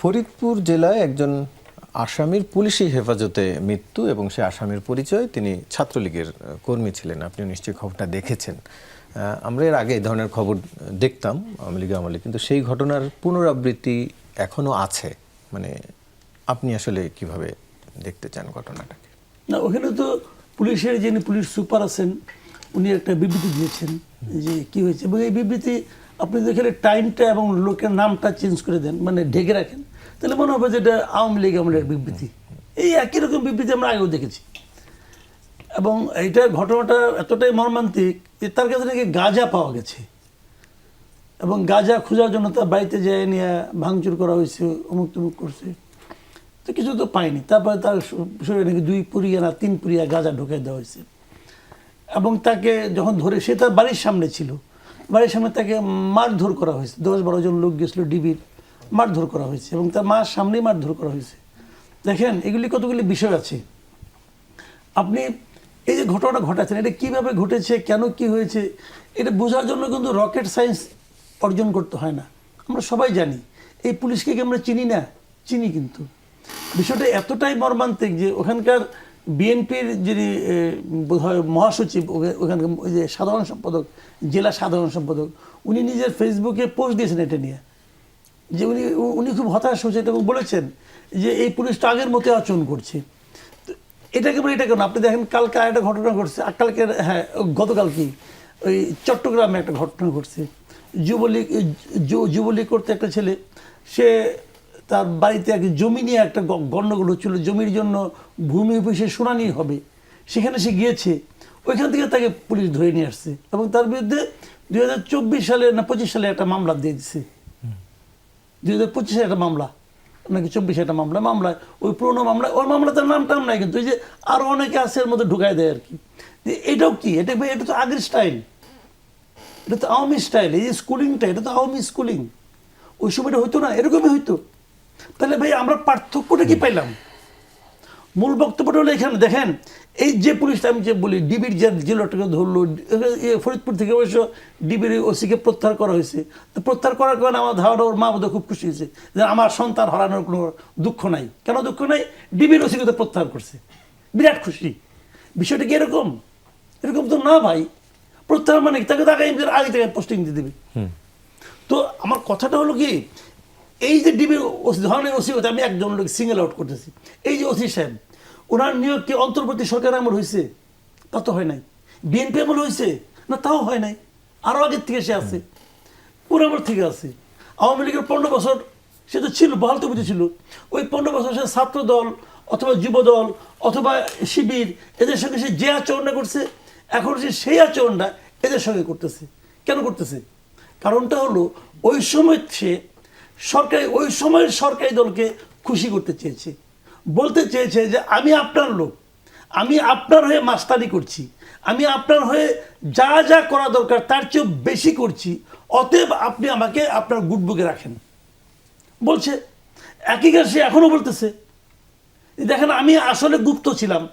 ফরিদপুর জেলায় একজন আসামির পুলিশি হেফাজতে মৃত্যু এবং সে আসামির পরিচয় তিনি ছাত্রলীগের কর্মী ছিলেন। আপনি নিশ্চয়ই খবরটা দেখেছেন। আমরা এর আগে এই ধরনের খবর দেখতাম আওয়ামী লীগ আমলে, কিন্তু সেই ঘটনার পুনরাবৃত্তি এখনো আছে। মানে আপনি আসলে কিভাবে দেখতে চান ঘটনাটাকে? না, ওখানে তো পুলিশের যিনি পুলিশ সুপার আছেন উনি একটা বিবৃতি দিয়েছেন যে কি হয়েছে, এবং এই বিবৃতি আপনি যেখানে টাইমটা এবং লোকের নামটা চেঞ্জ করে দেন, মানে ঢেকে রাখেন, তাহলে মনে হবে যে এটা আওয়ামী লীগ আমলের বিবৃতি। এই একই রকম বিবৃতি আমরা আগেও দেখেছি। এবং এইটা ঘটনাটা এতটাই মর্মান্তিক যে তার কাছে নাকি গাঁজা পাওয়া গেছে, এবং গাঁজা খোঁজার জন্য তার বাড়িতে যেয়ে নিয়ে ভাঙচুর করা হয়েছে, অমুক তমুক করছে, তো কিছু তো পাইনি। তারপরে তার শরীরে নাকি 2 পুরিয়া না 3 পুরিয়া গাঁজা ঢুকাই দেওয়া হয়েছে। এবং তাকে যখন ধরে, সে তার বাড়ির সামনে ছিল, বাড়ির সামনে তাকে মারধর করা হয়েছে। 10-12 জন লোক গেছিলো, ডিবির মারধর করা হয়েছে, এবং তার মার সামনেই মারধর করা হয়েছে। দেখেন, এগুলি কতগুলি বিষয় আছে। আপনি এই যে ঘটনাটা ঘটাচ্ছেন, এটা কীভাবে ঘটেছে, কেন কি হয়েছে, এটা বোঝার জন্য কিন্তু রকেট সায়েন্স অর্জন করতে হয় না। আমরা সবাই জানি এই পুলিশকে কি আমরা চিনি না? চিনি। কিন্তু বিষয়টা এতটাই মর্মান্তিক যে ওখানকার বিএনপির যিনি বোধহয় মহাসচিব, ওখানকার ওই যে সাধারণ সম্পাদক, জেলা সাধারণ সম্পাদক, উনি নিজের ফেসবুকে পোস্ট দিয়েছেন এটা নিয়ে, যে উনি খুব হতাশ হয়েছেন এবং বলেছেন যে এই পুলিশটা আগের মতো আচরণ করছে। এটাকে বলে এটা কেন? আপনি দেখেন কালকে একটা ঘটনা ঘটছে, কালকে, হ্যাঁ গতকাল কি ওই চট্টগ্রামে একটা ঘটনা ঘটছে। যুবলীগ করতে একটা ছেলে, সে তার বাড়িতে এক জমি নিয়ে একটা গণ্ডগোল হচ্ছিল, জমির জন্য ভূমি অফিসে শুনানি হবে, সেখানে সে গিয়েছে, ওইখান থেকে তাকে পুলিশ ধরে নিয়ে আসছে, এবং তার বিরুদ্ধে 2024 সালে না 25 সালে একটা মামলা দিয়ে দিচ্ছে। 2025 সালে একটা মামলা নাকি 24 একটা মামলায় ওই পুরোনো মামলা, ওর মামলা তার নাম টাম নাই, কিন্তু ওই যে আরও অনেকে আছে এর মধ্যে ঢুকাই দেয় আর কি। এটাও কি? এটা তো আগের স্টাইল, এটা তো আওয়ামী স্টাইল। এই যে স্কুলিংটা, এটা তো আওয়ামী স্কুলিং। ওই সময়টা হইতো না, এরকমই হইতো। তাহলে ভাই আমরা পার্থক্যটা কি পাইলাম? মূল বক্তব্যটা হলো এখানে দেখেন, এই যে পুলিশটা আমি যে বলি ডিবির যে লোকটাকে ধরলো, ফরিদপুর থেকে অবশ্য ডিবির ওসিকে প্রত্যাহার করা হয়েছে। তো প্রত্যাহার করার কারণে আমার ধারণা ওর মা বোধহয় খুব খুশি হয়েছে যে আমার সন্তান হারানোর কোনো দুঃখ নাই। কেন দুঃখ নাই? ডিবির ওসিকে তো প্রত্যাহার করছে, বিরাট খুশি। বিষয়টা কি এরকম? এরকম তো না ভাই। প্রত্যাহার মানে তাকে তো আগে থেকে পোস্টিং দিয়ে দেবে। তো আমার কথাটা হলো কি, এই যে ডিবির ধরনের ওসি হতে আমি একজন লোক সিঙ্গেল আউট করতেছি। এই যে ওসি সাহেব, ওনার নিয়োগ কি অন্তর্বর্তী সরকার আমল হয়েছে? তা তো হয় নাই। বিএনপি আমল হয়েছে না? তাও হয় নাই। আরও আগের থেকে সে আছে, পুরো আমল থেকে আছে। আওয়ামী লীগের 15 বছর সে তো ছিল, বহাল তবিতে ছিল। ওই 15 বছর সে ছাত্র দল অথবা যুব দল অথবা শিবির, এদের সঙ্গে সে যে আচরণটা করছে, এখন সে সেই আচরণটা এদের সঙ্গে করতেছে। কেন করতেছে? কারণটা হলো ওই সময় সে ওই সময়ের সরকারি দলকে খুশি করতে চেয়েছে, বলতে চেয়েছে যে আমি আপনার লোক, আমি আপনার হয়ে মাস্তানি করছি, আমি আপনার হয়ে যা যা করা দরকার তার চেয়েও বেশি করছি, অতএব আপনি আমাকে আপনার গুডবুকে রাখেন বলছে। একই কাজ সে এখনও বলতেছে। দেখেন, আমি আসলে গুপ্ত ছিলাম,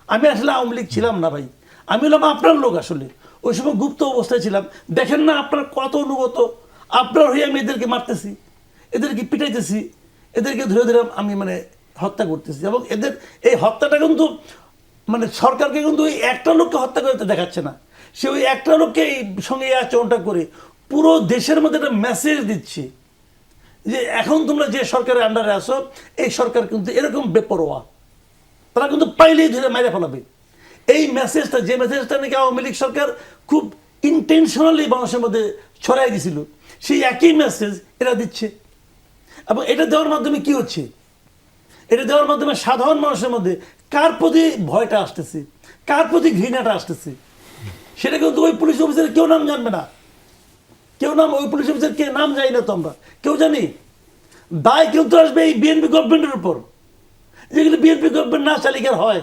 আমি আসলে আওয়ামী লীগ ছিলাম না ভাই, আমি হলাম আপনার লোক। আসলে ওই সময় গুপ্ত অবস্থায় ছিলাম। দেখেন না আপনার কত অনুগত, আপনার হয়ে আমি এদেরকে মারতেছি, এদেরকে পিটাইতেছি, এদেরকে ধরে ধরে আমি মানে হত্যা করতেছি। এবং এদের এই হত্যাটা কিন্তু মানে সরকারকে কিন্তু ওই একটা লোককে হত্যা করতে দেখাচ্ছে না, সে ওই একটা লোককে এই সঙ্গে এই আচরণটা করে পুরো দেশের মধ্যে একটা মেসেজ দিচ্ছে যে এখন তোমরা যে সরকারের আন্ডারে আসো, এই সরকার কিন্তু এরকম বেপরোয়া, তারা কিন্তু পাইলেই ধরে মেরে ফেলাবে। এই মেসেজটা, যে মেসেজটা নাকি আওয়ামী লীগ সরকার খুব ইন্টেনশনালি মানুষের মধ্যে ছড়াই দিয়েছিল, সেই একই মেসেজ এরা দিচ্ছে। এবং এটা দেওয়ার মাধ্যমে কি হচ্ছে? এটা দেওয়ার মাধ্যমে সাধারণ মানুষের মধ্যে কার প্রতি ভয়টা আসতেছে, কার প্রতি ঘৃণাটা আসতেছে, সেটা কিন্তু ওই পুলিশ অফিসারের কেউ নাম জানবে না। ওই পুলিশ অফিসার কে নাম জানি না তো আমরা কেউ জানি। দায় কিন্তু আসবে এই বিএনপি গভর্নমেন্টের উপর, যেগুলো বিএনপি গভর্নমেন্ট না চালিকার হয়।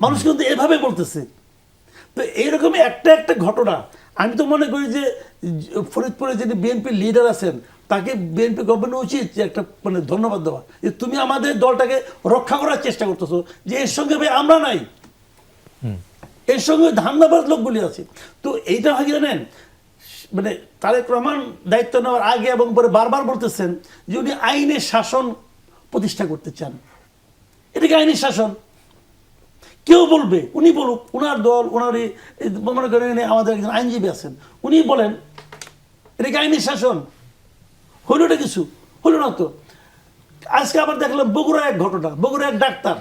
মানুষ কিন্তু এভাবে বলতেছে। তো এইরকমই একটা ঘটনা আমি তো মনে করি যে ফরিদপুরে যিনি বিএনপি লিডার আছেন তাকে বিএনপি গভর্নমেন্ট উচিত যে একটা মানে ধন্যবাদ দেওয়া, যে তুমি আমাদের দলটাকে রক্ষা করার চেষ্টা করতেছো, যে এর সঙ্গে ভাই আমরা নাই, এর সঙ্গে ধান্দাবাজ লোকগুলি আছে। তো এইটা হয় জানেন, মানে তারেক রহমান দায়িত্ব নেওয়ার আগে এবং পরে বারবার বলতেছেন যে উনি আইনের শাসন প্রতিষ্ঠা করতে চান। এটাকে আইনের শাসন কেউ বলবে, উনি বলুক, ওনার দল, ওনার মনে করেন আমাদের একজন আইনজীবী আছেন, উনি বলেন এটাকে আইনের শাসন। হইল এটা কিছু? হইল না তো। আজকে আবার দেখলাম বগুড়া এক ঘটনা, বগুড়া এক ডাক্তার,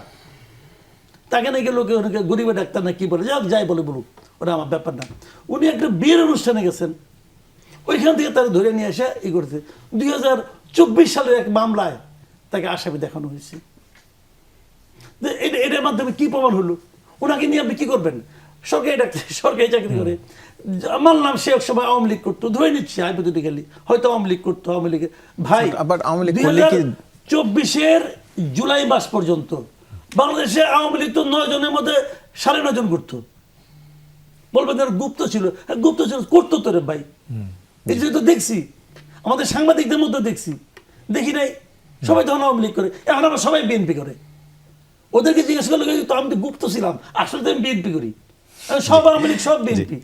তাকে নাকি লোকে অনেকে গরিবের ডাক্তার না কি বলে, যাই বলে বলুক, ওটা আমার ব্যাপার না। উনি একটা বিয়ের অনুষ্ঠানে গেছেন, ওইখান থেকে তারা ধরে নিয়ে এসে ই করছে। 2024 সালের এক মামলায় তাকে আসামি দেখানো হয়েছে। এটার মাধ্যমে কি প্রমাণ হলো? ওনাকে নিয়ে আপনি কি করবেন? সরকারি ডাক্তার, সরকারি চাকরি করে, মানলাম সে এক সময় আওয়ামী লীগ করতো, ধরে নিচ্ছি হাইপোথেটিক্যালি, হয়তো আওয়ামী লীগ করতো, আওয়ামী লীগের ভাই। আবার আওয়ামী লীগ করলে কি 2024 জুলাই মাস পর্যন্ত বাংলাদেশে আওয়ামী লীগ তো 9 জনের মধ্যে 9.5 জন করতো। বলবেন তার গুপ্ত ছিল, গুপ্ত ছিল, করতো তো রে ভাই। এই যে তো দেখছি, আমাদের সাংবাদিকদের মধ্যে দেখছি, দেখি নাই? সবাই তখন আওয়ামী লীগ করে, এখন আবার সবাই বিএনপি করে। ওদেরকে জিজ্ঞেস করলে তো আমি তো গুপ্ত ছিলাম, আসলে তো আমি বিএনপি করি, সব আওয়ামী লীগ, সব বিএনপি।